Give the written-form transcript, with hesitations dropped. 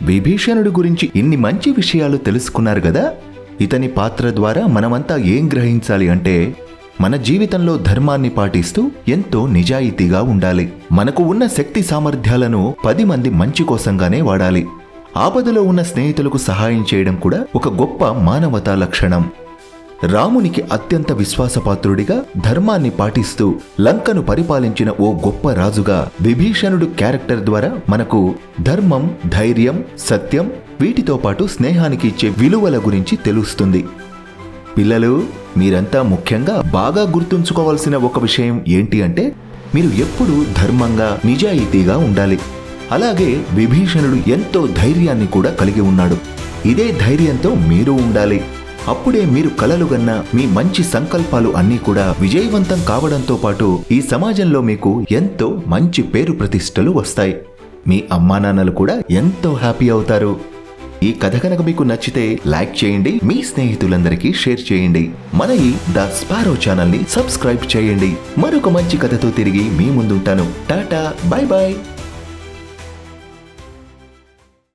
విభీషణుడి గురించి ఇన్ని మంచి విషయాలు తెలుసుకున్నారు కదా. ఇతని పాత్ర ద్వారా మనమంతా ఏం గ్రహించాలి అంటే, మన జీవితంలో ధర్మాన్ని పాటిస్తూ ఎంతో నిజాయితీగా ఉండాలి. మనకు ఉన్న శక్తి సామర్థ్యాలను 10 మంది మంచి కోసంగానే వాడాలి. ఆపదలో ఉన్న స్నేహితులకు సహాయం చేయడం కూడా ఒక గొప్ప మానవతా లక్షణం. రామునికి అత్యంత విశ్వాసపాత్రుడిగా ధర్మాన్ని పాటిస్తూ లంకను పరిపాలించిన ఓ గొప్ప రాజుగా విభీషణుడు క్యారెక్టర్ ద్వారా మనకు ధర్మం, ధైర్యం, సత్యం వీటితో పాటు స్నేహానికి ఇచ్చే విలువల గురించి తెలుస్తుంది. పిల్లలు, మీరంతా ముఖ్యంగా బాగా గుర్తుంచుకోవాల్సిన ఒక విషయం ఏంటి అంటే, మీరు ఎప్పుడూ ధర్మంగా, నిజాయితీగా ఉండాలి. అలాగే విభీషణుడు ఎంతో ధైర్యాన్ని కూడా కలిగి ఉన్నాడు. ఇదే ధైర్యంతో మీరు ఉండాలి. అప్పుడే మీరు కలలుగన్న మీ మంచి సంకల్పాలు అన్నీ కూడా విజయవంతం కావడంతో పాటు ఈ సమాజంలో మీకు ఎంతో మంచి పేరు ప్రతిష్టలు వస్తాయి. మీ అమ్మానాన్నలు కూడా ఎంతో హ్యాపీ అవుతారు. ఈ కథ కనుక మీకు నచ్చితే లైక్ చేయండి, మీ స్నేహితులందరికీ షేర్ చేయండి. మన ఈ ద స్పారో ఛానల్ ని సబ్స్క్రైబ్ చేయండి. మరొక మంచి కథతో తిరిగి మీ ముందుంటాను. Tata, bye bye.